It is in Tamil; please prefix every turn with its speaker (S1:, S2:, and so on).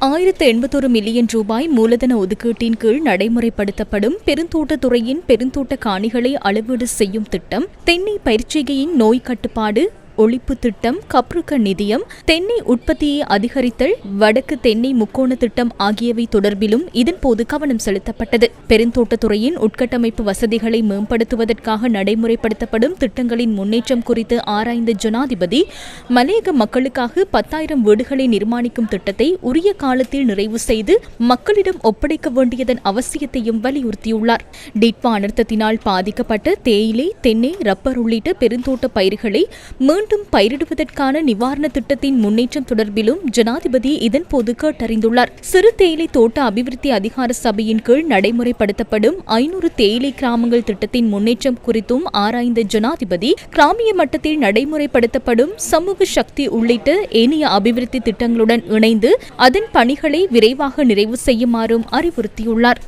S1: 1081 மில்லியன் ரூபாய் மூலதன ஒதுக்கீட்டின் கீழ் நடைமுறைப்படுத்தப்படும் பெருந்தோட்டத்துறையின் பெருந்தோட்ட காணிகளை அளவீடு செய்யும் திட்டம், தென்னை பயிர்ச்செய்கையின் நோய் கட்டுப்பாடு ஒழிப்பு திட்டம், கப்ருக்க நிதியம், தென்னை உற்பத்தியை அதிகரித்தல், வடக்கு தென்னை முக்கோண திட்டம் ஆகியவை தொடர்பிலும் இதன்போது கவனம் செலுத்தப்பட்டது. பெருந்தோட்டத்துறையின் உட்கட்டமைப்பு வசதிகளை மேம்படுத்துவதற்காக நடைமுறைப்படுத்தப்படும் திட்டங்களின் முன்னேற்றம் குறித்து ஆராய்ந்த ஜனாதிபதி, மலையக மக்களுக்காக 10,000 வீடுகளை நிர்மாணிக்கும் திட்டத்தை உரிய காலத்தில் நிறைவு செய்து மக்களிடம் ஒப்படைக்க வேண்டியதன் அவசியத்தையும் வலியுறுத்தியுள்ளார். டிட்வா அனர்த்தத்தினால் பாதிக்கப்பட்ட தேயிலை, தென்னை, ரப்பர் உள்ளிட்ட பெருந்தோட்ட பயிர்களை மீண்டும் பயிரிடுவதற்கான நிவாரண திட்டத்தின் முன்னேற்றம் தொடர்பிலும் ஜனாதிபதி இதன்போது கேட்டறிந்துள்ளார். சிறு தேயிலை தோட்ட அபிவிருத்தி அதிகார சபையின் கீழ் நடைமுறைப்படுத்தப்படும் 500 தேயிலை கிராமங்கள் திட்டத்தின் முன்னேற்றம் குறித்தும் ஆராய்ந்த ஜனாதிபதி, கிராமிய மட்டத்தில் நடைமுறைப்படுத்தப்படும் சமூக சக்தி உள்ளிட்ட ஏனைய அபிவிருத்தி திட்டங்களுடன் இணைந்து அதன் பணிகளை விரைவாக நிறைவு செய்யுமாறும் அறிவுறுத்தியுள்ளார்.